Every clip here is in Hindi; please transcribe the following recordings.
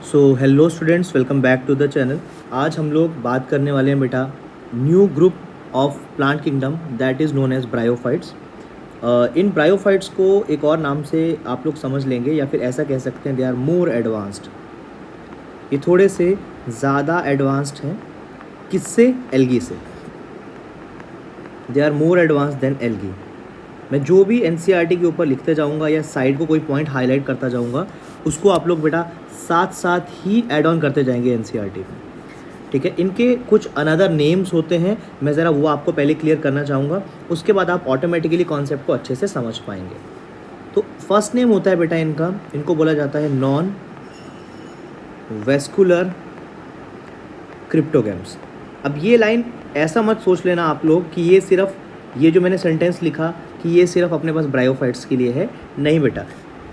So hello students, welcome back to the channel. आज हम लोग बात करने वाले हैं बेटा new group of plant kingdom that is known as bryophytes. इन ब्रायोफाइट्स को एक और नाम से आप लोग समझ लेंगे या फिर ऐसा कह सकते हैं दे आर मोर एडवांस्ड। ये थोड़े से ज़्यादा एडवांस्ड हैं। किससे? एल्गी से। They are more advanced than algae. मैं जो भी एनसीईआरटी के ऊपर लिखते जाऊंगा या साइड को कोई पॉइंट हाईलाइट करता जाऊंगा, उसको आप लोग बेटा साथ साथ ही ऐड ऑन करते जाएंगे एनसीईआरटी में। ठीक है, इनके कुछ अनदर नेम्स होते हैं, मैं ज़रा वो आपको पहले क्लियर करना चाहूँगा, उसके बाद आप ऑटोमेटिकली कॉन्सेप्ट को अच्छे से समझ पाएंगे। तो फर्स्ट नेम होता है बेटा इनका, इनको बोला जाता है नॉन वेस्कुलर क्रिप्टोगैम्स। अब ये लाइन ऐसा मत सोच लेना आप लोग कि ये सिर्फ ये जो मैंने सेंटेंस लिखा कि ये सिर्फ अपने पास ब्रायोफाइट्स के लिए है। नहीं बेटा,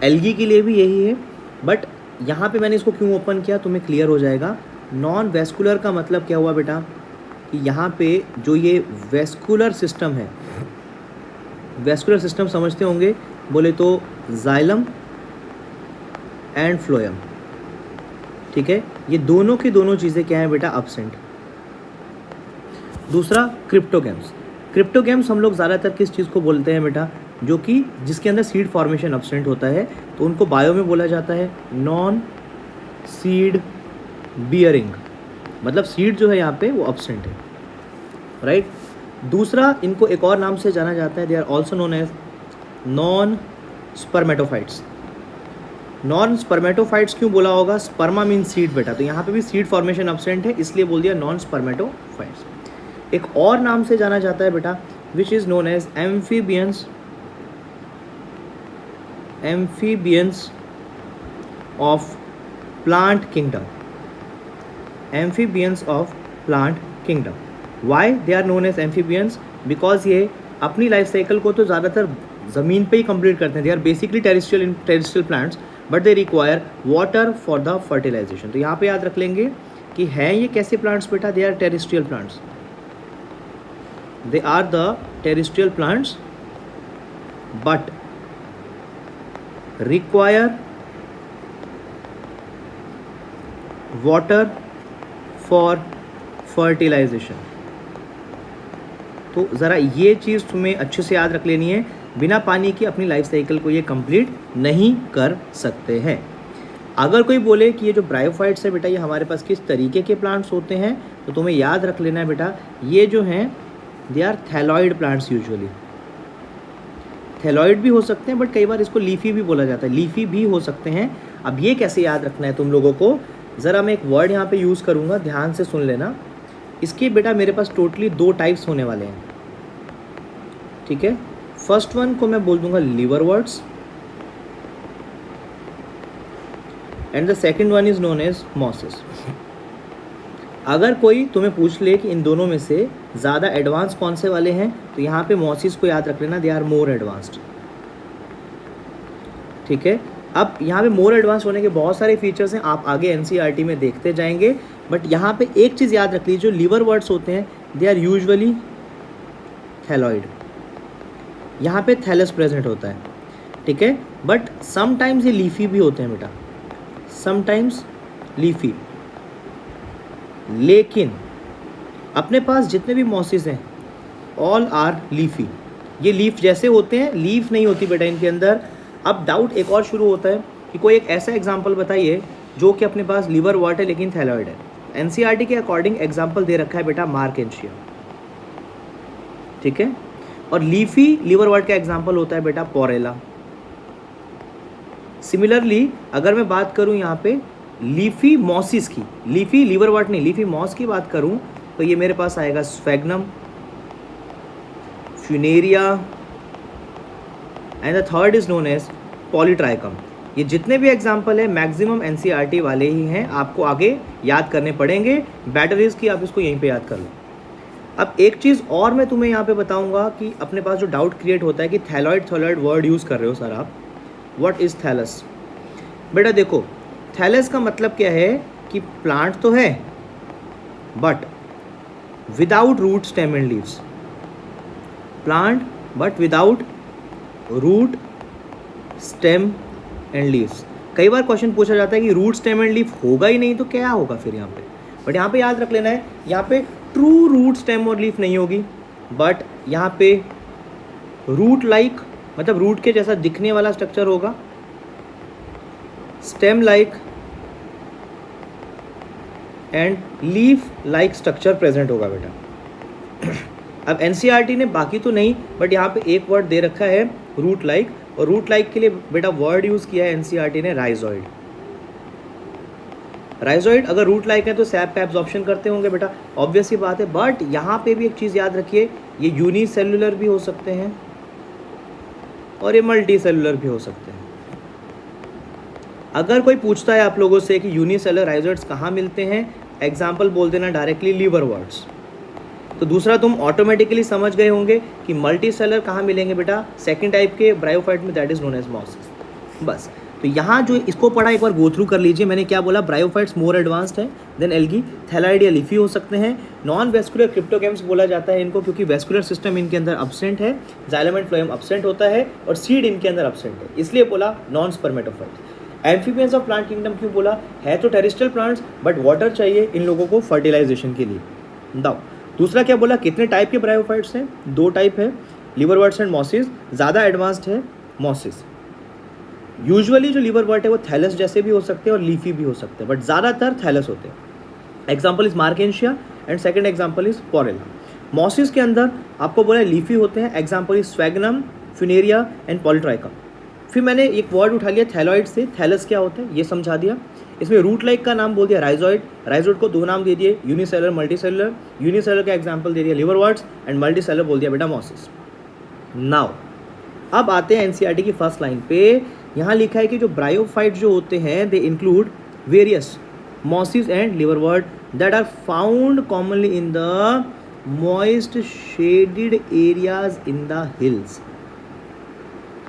एल्गी के लिए भी यही है, बट यहाँ पे मैंने इसको क्यों ओपन किया तुम्हें क्लियर हो जाएगा। नॉन वेस्कुलर का मतलब क्या हुआ बेटा कि यहाँ पे जो ये वेस्कुलर सिस्टम है, वेस्कुलर सिस्टम समझते होंगे, बोले तो जाइलम एंड फ्लोएम। ठीक है, ये दोनों की दोनों चीज़ें क्या है बेटा? अब्सेंट। दूसरा क्रिप्टोगैम्स। क्रिप्टोगैम्स हम लोग ज़्यादातर किस चीज़ को बोलते हैं बेटा? जो कि जिसके अंदर सीड फॉर्मेशन अब्सेंट होता है, तो उनको बायो में बोला जाता है नॉन सीड बियरिंग। मतलब सीड जो है यहाँ पे वो अब्सेंट है, राइट। दूसरा, इनको एक और नाम से जाना जाता है, they are also known as non spermatophytes. Non spermatophytes क्यों बोला होगा? स्पर्मा मीन सीड बेटा, तो यहाँ पे भी सीड फॉर्मेशन अब्सेंट है, इसलिए बोल दिया नॉन स्पर्मेटोफाइट्स। एक और नाम से जाना जाता है बेटा which is known as amphibians, amphibians of plant kingdom, amphibians of plant kingdom. Why they are known as amphibians? Because ये अपनी लाइफ साइकिल को तो ज़्यादातर ज़मीन पे ही कंप्लीट करते हैं। They are basically terrestrial plants, but they require water for the fertilisation. तो यहाँ पे याद रख लेंगे कि हैं ये कैसे प्लांट्स बेटा? They are terrestrial plants, they are the terrestrial plants but require water for fertilization। तो ज़रा ये चीज़ तुम्हें अच्छे से याद रख लेनी है, बिना पानी की अपनी लाइफ साइकिल को ये कंप्लीट नहीं कर सकते हैं। अगर कोई बोले कि ये जो ब्रायोफाइट्स है बेटा ये हमारे पास किस तरीके के प्लांट्स होते हैं, तो तुम्हें याद रख लेना है बेटा ये जो हैं they are thalloid plants. Usually thalloid भी हो सकते हैं, बट कई बार इसको लीफी भी बोला जाता है, लीफी भी हो सकते हैं। अब ये कैसे याद रखना है तुम लोगों को, ज़रा मैं एक वर्ड यहाँ पे यूज़ करूँगा, ध्यान से सुन लेना। इसके बेटा मेरे पास टोटली 2 टाइप्स होने वाले हैं। ठीक है, फर्स्ट वन को मैं बोल दूंगा liverworts and the second one is known as mosses. अगर कोई तुम्हें पूछ ले कि इन दोनों में से ज़्यादा एडवांस कौन से वाले हैं, तो यहाँ पे मॉसिस को याद रख लेना, दे आर मोर एडवांस्ड। ठीक है, अब यहाँ पे मोर एडवांस होने के बहुत सारे फीचर्स हैं, आप आगे एनसीईआरटी में देखते जाएंगे, बट यहाँ पे एक चीज़ याद रख लीजिए, जो लीवर वर्ड्स होते हैं दे आर यूजुअली थैलॉइड। यहाँ पे थैलस प्रेजेंट होता है, ठीक है, बट समटाइम्स ये लीफी भी होते हैं बेटा, समटाइम्स लीफी। लेकिन अपने पास जितने भी मॉसिस हैं ऑल आर लीफी। ये लीफ जैसे होते हैं, लीफ नहीं होती बेटा इनके अंदर। अब डाउट एक और शुरू होता है कि कोई एक ऐसा एग्जांपल बताइए जो कि अपने पास लीवर वर्ट है लेकिन थैलॉइड है। एनसीईआरटी के अकॉर्डिंग एग्जांपल दे रखा है बेटा मार्केंशिया। ठीक है, और लीफी लीवर वर्ट का एग्जांपल होता है बेटा पोरेला। सिमिलरली अगर मैं बात करूं यहाँ पे लीफी मॉसिस की, लीफी लीवर वर्ट नहीं, लीफी मॉस की बात करूं, तो ये मेरे पास आएगा Sphagnum, Funaria and the third is known as Polytrichum. ये जितने भी एग्जाम्पल है मैक्सिमम एनसीईआरटी वाले ही हैं, आपको आगे याद करने पड़ेंगे। बेटर इज कि आप इसको यहीं पे याद कर लो। अब एक चीज़ और मैं तुम्हें यहाँ पे बताऊंगा कि अपने पास जो डाउट क्रिएट होता है कि थैलॉइड वर्ड यूज़ कर रहे हो सर आप, व्हाट इज़ थैलस? बेटा देखो, थैलस का मतलब क्या है कि प्लांट तो है but without root stem and leaves, plant but without root stem and leaves. कई बार क्वेश्चन पूछा जाता है कि रूट स्टेम एंड लीफ होगा ही नहीं तो क्या होगा फिर यहाँ पे, बट यहाँ पे याद रख लेना है, यहाँ पे ट्रू रूट स्टेम और लीफ नहीं होगी, बट यहाँ पे रूट लाइक मतलब रूट के जैसा दिखने वाला स्ट्रक्चर होगा, stem like and leaf like structure present होगा बेटा। अब एनसीईआरटी ने बाकी तो नहीं, बट यहाँ पे एक वर्ड दे रखा है रूट लाइक, और रूट लाइक के लिए बेटा वर्ड यूज किया है एनसीईआरटी ने राइजॉइड। राइजॉइड अगर रूट लाइक है तो सैप का एब्जॉर्प्शन करते होंगे बेटा, ऑब्वियस ही बात है, बट यहाँ पे भी एक चीज़ याद रखिए, ये यूनिसेल्युलर भी हो सकते हैं और ये मल्टी सेलुलर भी हो सकते हैं। अगर कोई पूछता है आप लोगों से कि यूनिसेलुलर राइजॉइड्स कहाँ मिलते हैं, एग्जाम्पल बोल देना डायरेक्टली लीवरवर्ट्स, तो दूसरा तुम ऑटोमेटिकली समझ गए होंगे कि मल्टी सेलर कहाँ मिलेंगे बेटा, सेकंड टाइप के ब्रायोफाइट में, that is known as mosses. बस तो यहाँ जो इसको पढ़ा एक बार गो थ्रू कर लीजिए। मैंने क्या बोला, ब्रायोफाइट्स मोर एडवांस्ड है देन एल्गी, थैलाइड या लीफी हो सकते हैं। नॉन वेस्कुलर क्रिप्टोगैम्स बोला जाता है इनको, क्योंकि वेस्कुलर सिस्टम इनके अंदर अब्सेंट है, जाइलम एंड फ्लोएम अब्सेंट होता है और सीड इनके अंदर अब्सेंट है, इसलिए बोला non spermatophytes. Amphibians of plant kingdom क्यों बोला, है तो टेरेस्ट्रियल प्लांट्स बट वाटर चाहिए इन लोगों को फर्टिलाइजेशन के लिए। दाओ दूसरा क्या बोला, कितने टाइप के ब्रायोफाइट्स हैं, 2 टाइप है, लिवरवर्ट्स एंड मॉसिस। ज़्यादा एडवांस्ड है मॉसिस। यूजुअली जो लिवरवर्ट है वो थैलस जैसे भी हो सकते हैं और लीफी भी हो सकते हैं, बट ज़्यादातर थैलस होते हैं। Example is Marchantia and second example is Porella. Mosses के अंदर आपको बोला लीफी होते हैं, example is Sphagnum, Funaria and Polytrichum. फिर मैंने एक वर्ड उठा लिया थैलॉइड से, थैलस क्या होता है ये समझा दिया। इसमें रूट लाइक का नाम बोल दिया राइजॉइड, राइजॉइड को 2 नाम दे दिए, यूनिसेलर मल्टी सेलुलर। यूनिसेलर का एग्जाम्पल दे दिया लिवरवर्ट्स एंड मल्टी सेलर बोल दिया बेटा मॉसिस। नाउ अब आते हैं एनसीईआरटी की फर्स्ट लाइन पे। यहाँ लिखा है कि जो ब्रायोफाइट जो होते हैं they include various mosses and liverwort that are found commonly in the moist shaded areas in the hills.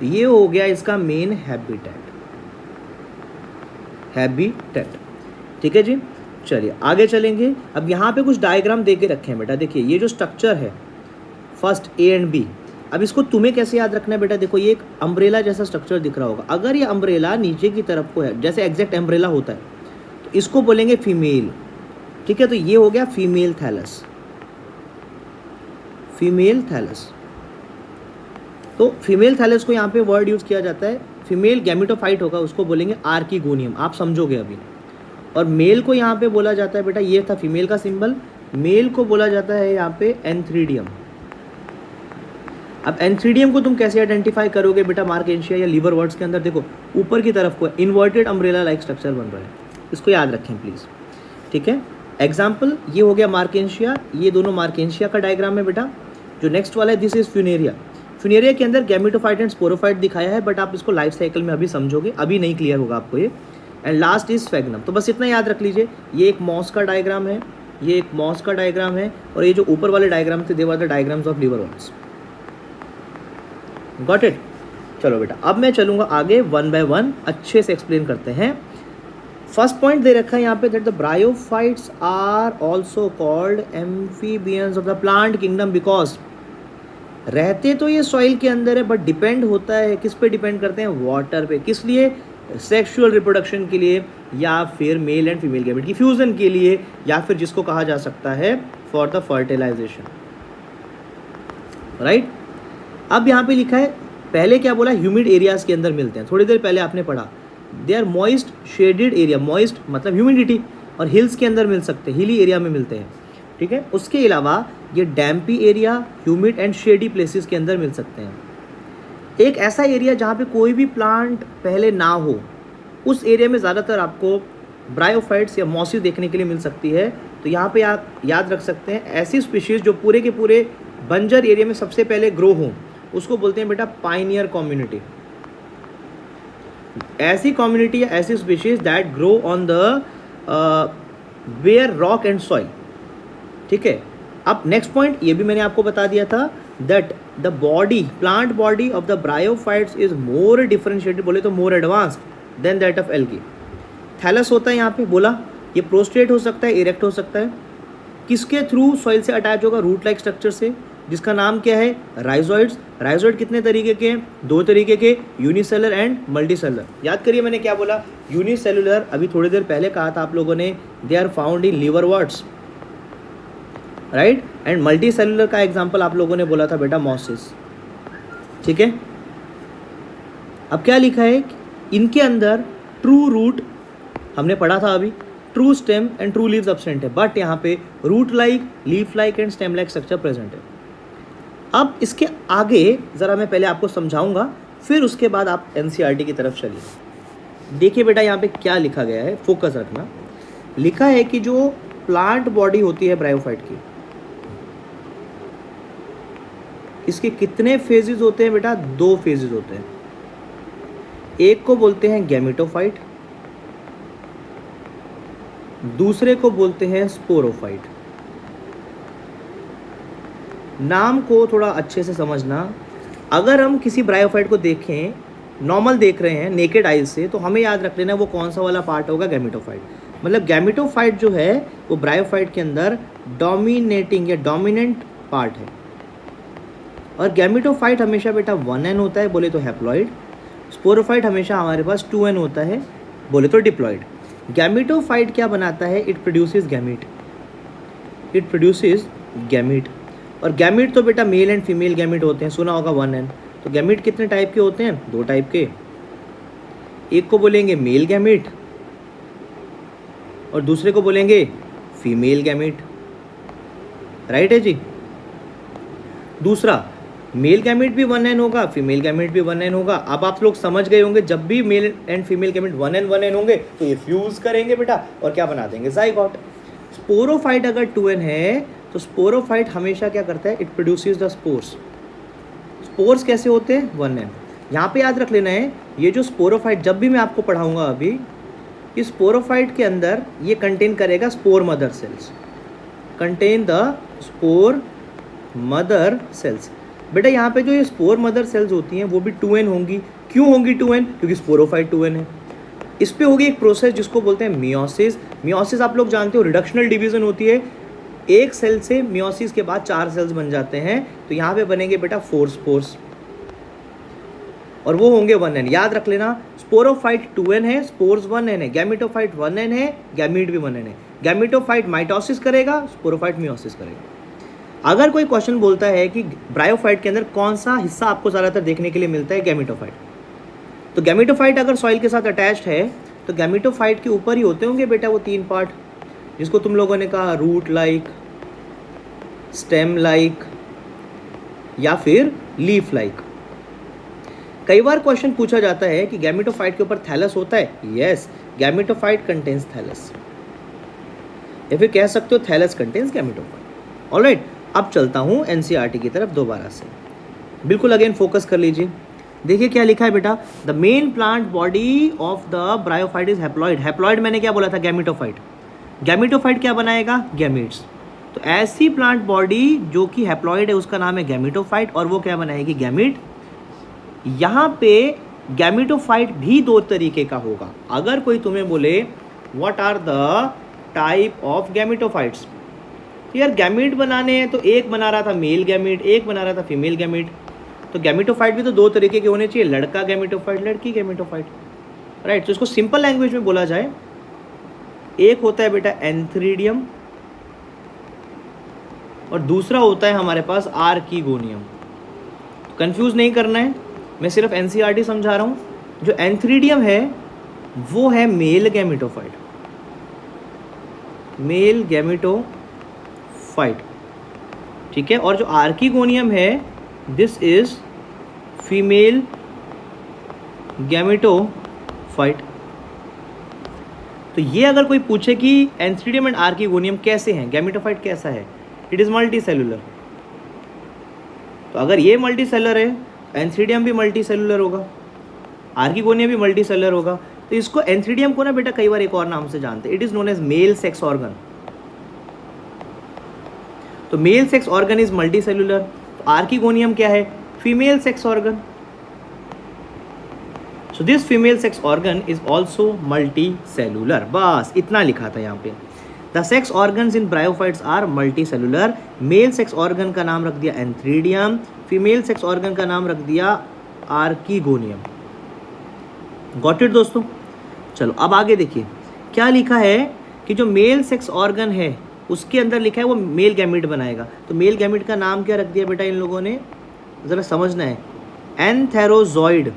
ये हो गया इसका मेन हैबिटेट, ठीक है जी। चलिए आगे चलेंगे। अब यहाँ पे कुछ डायग्राम दे के रखे हैं बेटा, देखिए ये जो स्ट्रक्चर है फर्स्ट ए एंड बी, अब इसको तुम्हें कैसे याद रखना है बेटा, देखो ये एक अम्ब्रेला जैसा स्ट्रक्चर दिख रहा होगा। अगर ये अम्ब्रेला नीचे की तरफ को है, जैसे एग्जैक्ट अम्ब्रेला होता है, तो इसको बोलेंगे फीमेल, ठीक है। तो ये हो गया फीमेल थैलस, फीमेल थैलस। तो फीमेल थैलस को यहाँ पे वर्ड यूज़ किया जाता है, फीमेल गैमेटोफाइट होगा उसको बोलेंगे आर्किगोनियम, आप समझोगे अभी। और मेल को यहाँ पे बोला जाता है बेटा, ये था फीमेल का सिंबल, मेल को बोला जाता है यहाँ पे एंथ्रीडियम। अब एंथ्रीडियम को तुम कैसे आइडेंटिफाई करोगे बेटा मार्केंशिया या लिवरवर्ट्स के अंदर, देखो ऊपर की तरफ को इन्वर्टेड अम्ब्रेला लाइक स्ट्रक्चर बन रहा है, इसको याद रखें प्लीज़, ठीक है। एग्जाम्पल ये हो गया मार्केंशिया, ये दोनों मार्केंशिया का डायग्राम है बेटा। जो नेक्स्ट वाला है दिस इज फ्यूनेरिया। फ्यूनेरिया के अंदर गैमेटोफाइट एंड स्पोरोफाइट दिखाया है, बट आप इसको लाइफ साइकिल में अभी समझोगे, अभी नहीं क्लियर होगा आपको ये। And last is स्फेग्नम। तो बस इतना याद रख लीजिए, ये एक मॉस का डायग्राम है, ये एक मॉस का डायग्राम है, और ये जो ऊपर वाले डायग्राम थे they were the diagrams of liverworts. Got it. चलो बेटा अब मैं चलूँगा आगे, 1 बाय 1 अच्छे से एक्सप्लेन करते हैं। फर्स्ट पॉइंट दे रखा है यहाँ पे that the bryophytes are also called amphibians of the plant kingdom, because रहते तो ये सॉइल के अंदर है बट डिपेंड होता है किस पे डिपेंड करते हैं, वाटर पे। किस लिए, सेक्सुअल रिप्रोडक्शन के लिए, या फिर मेल एंड फीमेल गैमेट की फ्यूजन के लिए, या फिर जिसको कहा जा सकता है फॉर द फर्टिलाइजेशन, राइट। अब यहाँ पे लिखा है, पहले क्या बोला, ह्यूमिड एरियाज के अंदर मिलते हैं, थोड़ी देर पहले आपने पढ़ा, they are moist shaded area, moist मतलब ह्यूमिडिटी, और हिल्स के अंदर मिल सकते हैं, हिली एरिया में मिलते हैं, ठीक है। उसके अलावा ये damp area, humid and shady places के अंदर मिल सकते हैं। एक ऐसा एरिया जहाँ पे कोई भी प्लांट पहले ना हो, उस एरिया में ज़्यादातर आपको ब्रायोफाइट्स या मॉसिस देखने के लिए मिल सकती है। तो यहाँ पे आप याद रख सकते हैं, ऐसी स्पीशीज़ जो पूरे के पूरे बंजर एरिया में सबसे पहले ग्रो हों, उसको बोलते हैं बेटा पाइनियर कम्युनिटी। ऐसी कम्युनिटी या ऐसी species that grow on the bare rock and soil, ठीक है। अब नेक्स्ट पॉइंट ये भी मैंने आपको बता दिया था that the body, plant body of the bryophytes is more differentiated, बोले तो more advanced than that of algae. Thallus होता है यहाँ पे, बोला ये प्रोस्ट्रेट हो सकता है, इरेक्ट हो सकता है, किसके थ्रू, सॉइल से अटैच होगा, रूट लाइक स्ट्रक्चर से, जिसका नाम क्या है, राइजोइड्स। राइजोइड कितने तरीके के हैं, दो तरीके के, यूनिसेलुलर एंड मल्टीसेलुलर। याद करिए मैंने क्या बोला, यूनिसेलुलर अभी थोड़ी देर पहले कहा था आप लोगों ने, they are found in liverworts, right. And multicellular का एग्जाम्पल आप लोगों ने बोला था बेटा मॉसिस, ठीक है। अब क्या लिखा है, इनके अंदर ट्रू रूट हमने पढ़ा था अभी, true stem and true leaves absent है, बट यहाँ पे root like, leaf like and stem like structure present है। अब इसके आगे ज़रा मैं पहले आपको समझाऊंगा, फिर उसके बाद आप एनसीईआरटी की तरफ चलिए। देखिए बेटा यहाँ पे क्या लिखा गया है, फोकस रखना। लिखा है कि जो प्लांट बॉडी होती है ब्रायोफाइट की, इसके कितने फेजेस होते हैं बेटा, दो फेजेस होते हैं। एक को बोलते हैं गैमेटोफाइट, दूसरे को बोलते हैं स्पोरोफाइट। नाम को थोड़ा अच्छे से समझना। अगर हम किसी ब्रायोफाइट को देखें, नॉर्मल देख रहे हैं नेकेड आइज से, तो हमें याद रख लेना वो कौन सा वाला पार्ट होगा, गैमेटोफाइट। मतलब गैमेटोफाइट जो है वो ब्रायोफाइट के अंदर डोमिनेटिंग या डोमिनेंट पार्ट है। और गैमेटोफाइट हमेशा बेटा 1n होता है, बोले तो हैप्लॉइड। स्पोरोफाइट हमेशा हमारे पास 2n होता है, बोले तो डिप्लॉइड। गैमेटोफाइट क्या बनाता है, it produces gamete, it produces gamete. और गैमीट तो बेटा मेल एंड फीमेल गैमीट होते हैं, सुना होगा 1n। तो गैमीट कितने टाइप के होते हैं, दो टाइप के। एक को बोलेंगे मेल गैमीट और दूसरे को बोलेंगे फीमेल गैमीट, राइट है जी। दूसरा, मेल गैमेट भी 1n होगा, फीमेल गैमेट भी 1n होगा। अब आप लोग समझ गए होंगे, जब भी male and female gamete 1n होंगे तो ये फ्यूज करेंगे बेटा और क्या बना देंगे, जाइगोट। स्पोरोफाइट अगर 2n है तो स्पोरोफाइट हमेशा क्या करता है, it produces the spores. Spores कैसे होते हैं, 1n। यहाँ पे याद रख लेना है, ये जो स्पोरोफाइट जब भी मैं आपको पढ़ाऊंगा अभी, इस स्पोरोफाइट के अंदर ये कंटेन करेगा spore mother cells, contain the spore mother cells. बेटा यहाँ पे जो ये स्पोर मदर सेल्स होती हैं वो भी 2n होंगी। क्यों होंगी 2n, क्योंकि स्पोरोफाइट 2n है। इस पे होगी एक प्रोसेस जिसको बोलते हैं मियोसिस। मियोसिस आप लोग जानते हो, रिडक्शनल डिवीजन होती है, एक सेल से मियोसिस के बाद 4 सेल्स बन जाते हैं। तो यहाँ पे बनेंगे बेटा 4 स्पोर्स और वो होंगे 1n। याद रख लेना, स्पोरोफाइट 2n है, स्पोर्स 1n है, गैमेटोफाइट 1n है, गैमीट भी 1n है। गैमेटोफाइट माइटोसिस करेगा, स्पोरोफाइट मियोसिस करेगा। अगर कोई क्वेश्चन बोलता है कि ब्रायोफाइट के अंदर कौन सा हिस्सा आपको ज़्यादातर देखने के लिए मिलता है, गैमेटोफाइट, तो गैमेटोफाइट अगर सॉइल के साथ अटैच्ड है तो गैमेटोफाइट के ऊपर ही होते होंगे बेटा वो 3 पार्ट, जिसको तुम लोगों ने कहा रूट लाइक, स्टेम लाइक या फिर लीफ लाइक। कई बार क्वेश्चन पूछा जाता है कि गैमेटोफाइट के ऊपर थैलस होता है। यस, गैमेटोफाइट कंटेन्स थैलस, या फिर कह सकते हो थैलस कंटेन्स गैमेटोफाइट। ऑलराइट, अब चलता हूँ एनसीईआरटी की तरफ दोबारा से, बिल्कुल अगेन फोकस कर लीजिए। देखिए क्या लिखा है बेटा, the main plant body of the bryophyte is haploid. Haploid मैंने क्या बोला था, गैमेटोफाइट। गैमेटोफाइट क्या बनाएगा, गैमीट्स। तो ऐसी प्लांट बॉडी जो कि हैप्लॉइड है उसका नाम है गैमेटोफाइट, और वो क्या बनाएगी, गैमीट। यहाँ पे गैमेटोफाइट भी 2 तरीके का होगा। अगर कोई तुम्हें बोले what are the type of gametophytes, यार गैमीट बनाने हैं तो एक बना रहा था मेल गैमीट, एक बना रहा था फीमेल गैमीट। तो गैमेटोफाइट भी तो 2 तरीके के होने चाहिए, लड़का गैमेटोफाइट, लड़की गैमेटोफाइट, राइट। तो इसको सिंपल लैंग्वेज में बोला जाए, एक होता है बेटा एंथ्रीडियम और दूसरा होता है हमारे पास आर्कीगोनियम। कंफ्यूज नहीं करना है, मैं सिर्फ एनसीईआरटी समझा रहा हूँ। जो एंथ्रीडियम है वो है मेल गैमेटोफाइट, मेल गैमेटोफाइट, ठीक है। और जो आर्कीगोनियम है दिस इज फीमेल गैमेटोफाइट। तो ये अगर कोई पूछे कि एंथ्रीडियम एंड आर्कीगोनियम कैसे हैं, गैमेटोफाइट कैसा है, इट इज़ मल्टी सेलुलर। तो अगर ये मल्टी सेलुलर है, एंथ्रीडियम भी मल्टी सेलुलर होगा, आर्कीगोनियम भी मल्टी सेलुलर होगा। तो इसको एंथ्रीडियम को ना बेटा कई बार एक और नाम से जानते हैं, it is known as male sex organ. तो male sex organ is multicellular. तो आर्कीगोनियम क्या है, female sex organ. So this female sex organ is also multicellular. बस इतना लिखा था यहाँ पे। The sex organs in bryophytes are multicellular. Male sex organ का नाम रख दिया एंथ्रीडियम, फीमेल सेक्स ऑर्गन का नाम रख दिया आर्कीगोनियम। गॉट इट दोस्तों? चलो अब आगे देखिए क्या लिखा है कि जो मेल सेक्स ऑर्गन है उसके अंदर लिखा है वो मेल गैमीट बनाएगा। तो मेल गैमीट का नाम क्या रख दिया बेटा इन लोगों ने, ज़रा समझना है, एंथेरोजॉइड।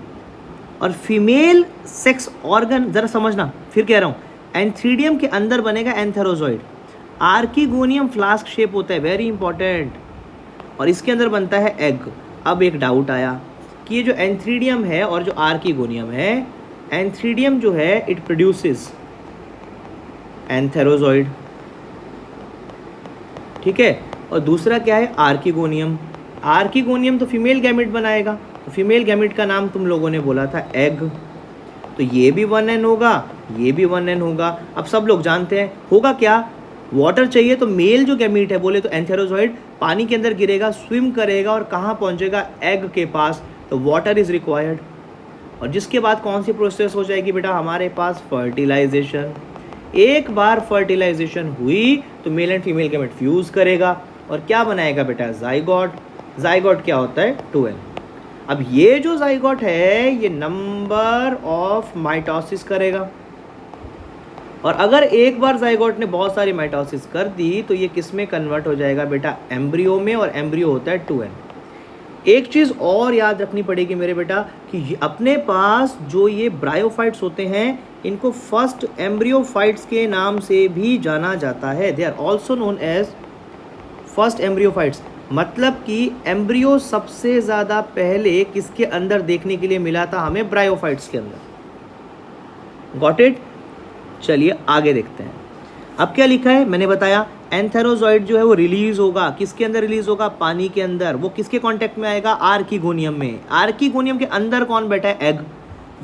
और फीमेल सेक्स ऑर्गन ज़रा समझना, फिर कह रहा हूँ, एंथ्रीडियम के अंदर बनेगा एंथेरोजॉइड। आर्कीगोनियम फ्लास्क शेप होता है, वेरी इंपॉर्टेंट, और इसके अंदर बनता है एग। अब एक डाउट आया कि ये जो एंथ्रीडियम है और जो आर्कीगोनियम है, एंथ्रीडियम जो है इट प्रोड्यूसेस एंथेरोजॉइड, ठीक है, और दूसरा क्या है आर्कीगोनियम। आर्कीगोनियम तो फीमेल गैमेट बनाएगा, तो फीमेल गैमेट का नाम तुम लोगों ने बोला था एग। तो ये भी 1n होगा, ये भी 1n होगा। अब सब लोग जानते हैं होगा क्या, वाटर चाहिए तो मेल जो गैमीट है बोले तो एंथेरोजॉइड पानी के अंदर गिरेगा, स्विम करेगा और कहाँ पहुँचेगा, एग के पास, तो वाटर इज़ रिक्वायर्ड। और जिसके बाद कौन सी प्रोसेस हो जाएगी बेटा हमारे पास, फर्टिलाइजेशन। एक बार फर्टिलाइजेशन हुई तो male and female gamete fuse करेगा और क्या बनाएगा बेटा, जाइगोट। जाइगोट क्या होता है, 2n। अब ये जो जाइगोट है ये नंबर ऑफ माइटोसिस करेगा, और अगर एक बार जाइगोट ने बहुत सारी माइटोसिस कर दी तो ये किस में कन्वर्ट हो जाएगा बेटा, एम्ब्रियो में, और एम्ब्रियो होता है 2n। एक चीज़ और याद रखनी पड़ेगी मेरे बेटा कि अपने पास जो ये ब्रायोफाइट्स होते हैं इनको फर्स्ट एम्ब्रियोफाइट्स के नाम से भी जाना जाता है। They are also known as first embryophytes. मतलब कि एम्ब्रियो सबसे ज़्यादा पहले किसके अंदर देखने के लिए मिला था हमें, ब्रायोफाइट्स के अंदर। Got it? चलिए आगे देखते हैं। अब क्या लिखा है मैंने बताया, एंथेरोजॉइड जो है वो रिलीज होगा, किसके अंदर रिलीज होगा, पानी के अंदर। वो किसके कांटेक्ट में आएगा, आर्कीगोनियम में। आर्कीगोनियम के अंदर कौन बैठा है, एग।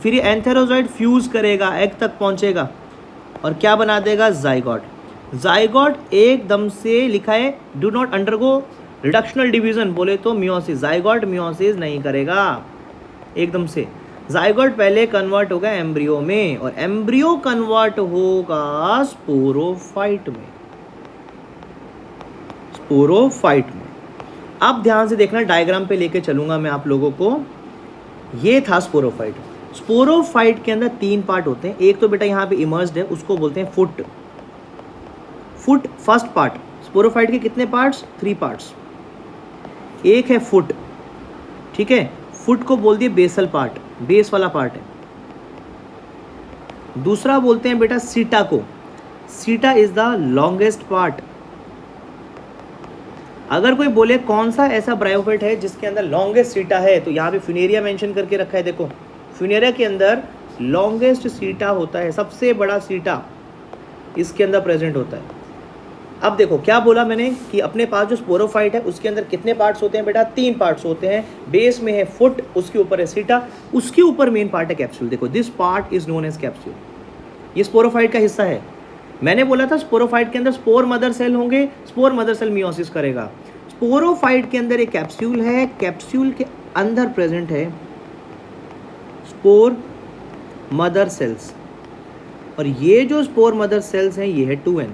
फिर ये एंथेरोजॉइड फ्यूज करेगा, एग तक पहुंचेगा और क्या बना देगा, जाइगोट। जाइगोट एकदम से लिखा है do not undergo reductional division, बोले तो मियोसिस। जाइगोट मियोसिस नहीं करेगा एकदम से। जाइगोट पहले कन्वर्ट होगा एम्ब्रियो में, और एम्ब्रियो कन्वर्ट होगा स्पोरोफाइट में। स्पोरोफाइट में। अब ध्यान से देखना, डायग्राम पे लेके चलूंगा मैं आप लोगों को। ये था स्पोरोफाइट। स्पोरोफाइट के अंदर 3 पार्ट होते हैं। एक तो बेटा यहाँ पे इमर्स्ड है, उसको बोलते हैं foot. Foot first part. Sporophyte के कितने पार्ट्स, 3 पार्ट्स। एक है फुट, ठीक है, फुट को बोल दिए बेसल पार्ट, बेस वाला पार्ट है। दूसरा बोलते हैं बेटा सीटा को। सीटा इज द लॉन्गेस्ट पार्ट। अगर कोई बोले कौन सा ऐसा ब्रायोफाइट है जिसके अंदर लॉन्गेस्ट सीटा है, तो यहाँ पे फ्यूनेरिया मेंशन करके रखा है, देखो फ्यूनेरिया के अंदर लॉन्गेस्ट सीटा होता है, सबसे बड़ा सीटा इसके अंदर प्रेजेंट होता है। अब देखो क्या बोला मैंने कि अपने पास जो स्पोरोफाइट है उसके अंदर कितने पार्ट्स होते हैं बेटा, 3 पार्ट्स होते हैं। बेस में है फुट, उसके ऊपर है सीटा, उसके ऊपर मेन पार्ट है कैप्सूल। देखो this part is known as capsule, ये स्पोरोफाइट का हिस्सा है। मैंने बोला था स्पोरोफाइट के अंदर स्पोर मदर सेल होंगे, स्पोर मदर सेल मियोसिस करेगा। स्पोरोफाइट के अंदर एक कैप्सूल है, कैप्सूल के अंदर प्रेजेंट है स्पोर मदर सेल्स, और ये जो स्पोर मदर सेल्स हैं ये है 2n,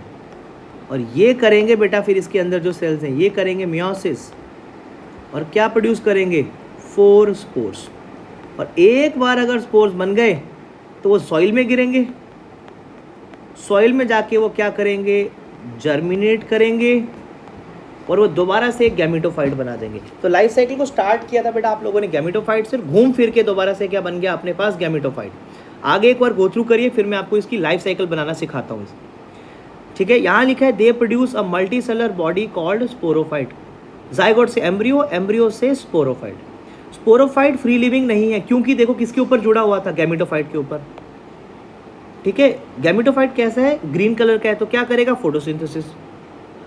और ये करेंगे बेटा फिर इसके अंदर जो सेल्स हैं ये करेंगे मियोसिस, और क्या प्रोड्यूस करेंगे, 4 स्पोर्स। और एक बार अगर स्पोर्स बन गए तो वो सॉइल में गिरेंगे, सॉइल में जाके वो क्या करेंगे, जर्मिनेट करेंगे, और वो दोबारा से एक गैमेटोफाइट बना देंगे। तो लाइफ साइकिल को स्टार्ट किया था बेटा आप लोगों ने गैमेटोफाइट से, घूम फिर के दोबारा से क्या बन गया अपने पास, गैमेटोफाइट। आगे एक बार गो थ्रू करिए, फिर मैं आपको इसकी लाइफ साइकिल बनाना सिखाता हूँ, ठीक है। यहाँ लिखा है they produce a multi cellular body called sporophyte. Zygote से एम्ब्रियो, एम्ब्रियो से स्पोरोफाइट। स्पोरोफाइट फ्री लिविंग नहीं है, क्योंकि देखो किसके ऊपर जुड़ा हुआ था, गैमेटोफाइट के ऊपर, ठीक है। गैमेटोफाइट कैसा है, ग्रीन कलर का है, तो क्या करेगा, फोटोसिंथेसिस।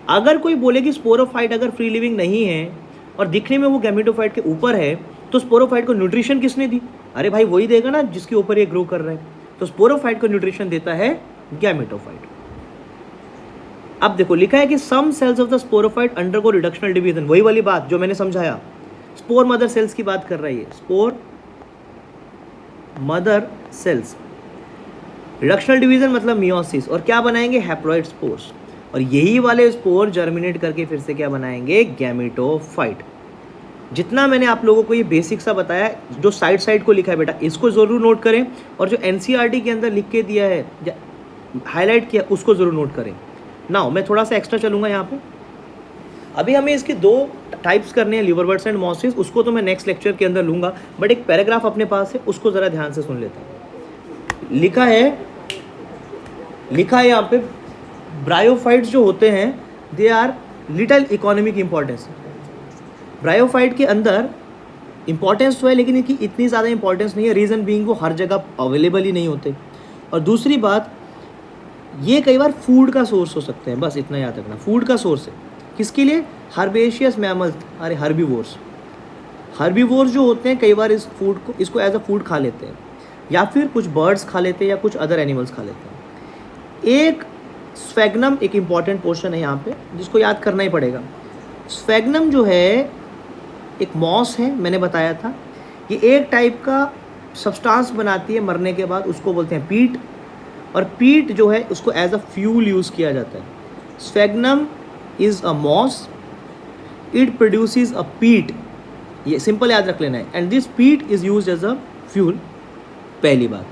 अगर कोई बोले कि स्पोरोफाइट अगर फ्री लिविंग नहीं है और दिखने में वो गैमेटोफाइट के ऊपर है, तो स्पोरोफाइट को न्यूट्रिशन किसने दी, अरे भाई वही देगा ना जिसके ऊपर ये ग्रो कर रहा है। तो स्पोरोफाइट को न्यूट्रिशन देता है गैमेटोफाइट। अब देखो लिखा है कि some cells of the sporophyte undergo reductional division, वही वाली बात जो मैंने समझाया, स्पोर मदर सेल्स की बात कर रही है, spore mother cells. Reductional division मतलब मियोसिस, और क्या बनाएंगे, हैप्लॉइड स्पोर्स। और यही वाले स्पोर जर्मिनेट करके फिर से क्या बनाएंगे, गैमेटोफाइट। जितना मैंने आप लोगों को ये बेसिक सा बताया, जो साइड को लिखा है बेटा इसको ज़रूर नोट करें, और जो एनसीईआरटी के अंदर लिख के दिया है, हाईलाइट किया, उसको ज़रूर नोट करें। नाउ मैं थोड़ा सा एक्स्ट्रा चलूँगा यहाँ पे। अभी हमें इसके 2 टाइप्स करने हैं, लिवरवर्ट्स एंड मॉसेस, उसको तो मैं नेक्स्ट लेक्चर के अंदर लूँगा, बट एक पैराग्राफ अपने पास है, उसको ज़रा ध्यान से सुन लेते हैं। लिखा है यहाँ पे, ब्रायोफाइट्स जो होते हैं they are little economic importance. Bryophyte के अंदर इंपॉर्टेंस तो है, लेकिन इनकी इतनी ज़्यादा इंपॉर्टेंस नहीं है। रीज़न बीइंग वो हर जगह अवेलेबल ही नहीं होते, और दूसरी बात ये कई बार फूड का सोर्स हो सकते हैं, बस इतना याद रखना, फूड का सोर्स है। किसके लिए, हर्बेशियस मैमल्स, अरे हर्बीवोर्स जो होते हैं कई बार इस फूड को, इसको एज अ फूड खा लेते हैं, या फिर कुछ बर्ड्स खा लेते हैं, या कुछ अदर एनिमल्स खा लेते हैं। एक स्फेग्नम एक इम्पॉर्टेंट पोर्शन है यहाँ पे, जिसको याद करना ही पड़ेगा। स्फेग्नम जो है एक मॉस है, मैंने बताया था, ये एक टाइप का सब्सटेंस बनाती है मरने के बाद, उसको बोलते हैं पीट, और पीट जो है उसको एज अ फ्यूल यूज़ किया जाता है। Sphagnum is a moss, it produces a peat, ये सिंपल याद रख लेना है, and this peat is used as a fuel, पहली बात।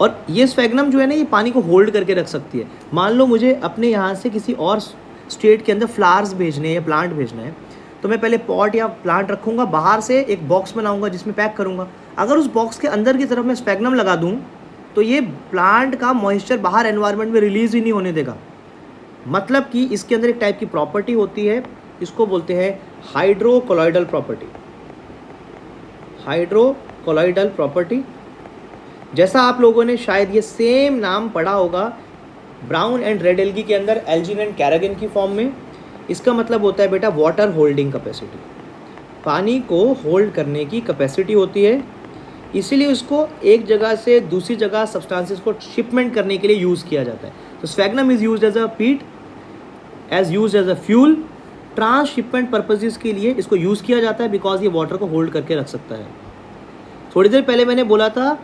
और ये स्फेग्नम जो है ना, ये पानी को होल्ड करके रख सकती है। मान लो मुझे अपने यहाँ से किसी और स्टेट के अंदर फ्लावर्स भेजने हैं या प्लांट भेजना है, तो मैं पहले पॉट या प्लांट रखूँगा, बाहर से एक बॉक्स बनाऊँगा जिसमें पैक करूँगा। अगर उस बॉक्स के अंदर की तरफ मैं स्फेग्नम लगा दूँ तो ये प्लांट का मॉइस्चर बाहर एनवायरनमेंट में रिलीज़ ही नहीं होने देगा। मतलब कि इसके अंदर एक टाइप की प्रॉपर्टी होती है, इसको बोलते हैं हाइड्रोकोलॉइडल प्रॉपर्टी। हाइड्रोकोलॉइडल प्रॉपर्टी, जैसा आप लोगों ने शायद ये सेम नाम पढ़ा होगा ब्राउन एंड रेड एल्गी के अंदर, एल्जिन एंड कैरागिन की फॉर्म में। इसका मतलब होता है बेटा वाटर होल्डिंग कैपेसिटी, पानी को होल्ड करने की कैपेसिटी होती है, इसीलिए उसको एक जगह से दूसरी जगह सब्सटेंसेस को शिपमेंट करने के लिए यूज़ किया जाता है। तो Sphagnum is used as a peat, used as a fuel, transshipment purposes के लिए इसको यूज़ किया जाता है, बिकॉज ये वाटर को होल्ड करके रख सकता है। थोड़ी देर पहले मैंने बोला था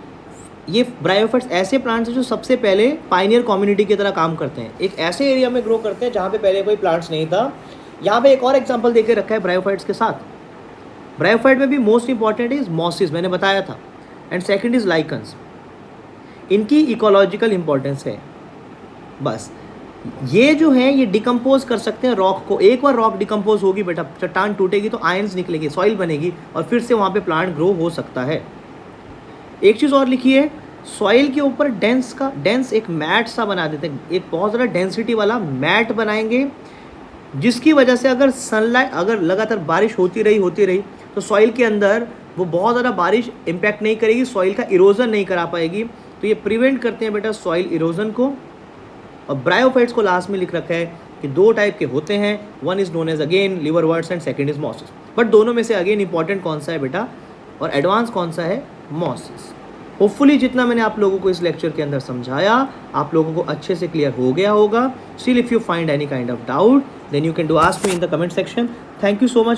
ये ब्रायोफाइट्स ऐसे प्लांट्स हैं जो सबसे पहले पायनियर कम्युनिटी की तरह काम करते हैं, एक ऐसे एरिया में ग्रो करते हैं जहाँ पे पहले कोई प्लांट्स नहीं था। यहाँ पे एक और एग्जांपल देके रखा है ब्रायोफाइट्स के साथ। ब्रायोफाइट में भी मोस्ट इंपॉर्टेंट इज मॉसिस, मैंने बताया था, एंड सेकंड इज लाइकन्स। इनकी इकोलॉजिकल इंपॉर्टेंस है। बस ये जो है ये डिकम्पोज कर सकते हैं रॉक को। एक बार रॉक डिकम्पोज होगी बेटा, चट्टान टूटेगी तो आयंस निकलेगी, सॉइल बनेगी, और फिर से वहाँ पे प्लांट ग्रो हो सकता है। एक चीज़ और लिखी है, सॉइल के ऊपर डेंस एक मैट सा बना देते हैं, एक बहुत ज़्यादा डेंसिटी वाला मैट बनाएंगे, जिसकी वजह से अगर सनलाइट, अगर लगातार बारिश होती रही तो सॉइल के अंदर वो बहुत ज़्यादा बारिश इम्पैक्ट नहीं करेगी, सॉइल का इरोजन नहीं करा पाएगी। तो ये प्रिवेंट करते हैं बेटा सॉइल इरोजन को। और ब्रायोफाइट्स को लास्ट में लिख रखा है कि 2 टाइप के होते हैं, one is known as again liverworts and second is mosses. But दोनों में से अगेन इंपॉर्टेंट कौन सा है बेटा, और एडवांस कौन सा है, मॉसिस। होपफुली जितना मैंने आप लोगों को इस लेक्चर के अंदर समझाया आप लोगों को अच्छे से क्लियर हो गया होगा। Still if you find any kind of doubt then you can do ask me in the comment section. Thank you so much.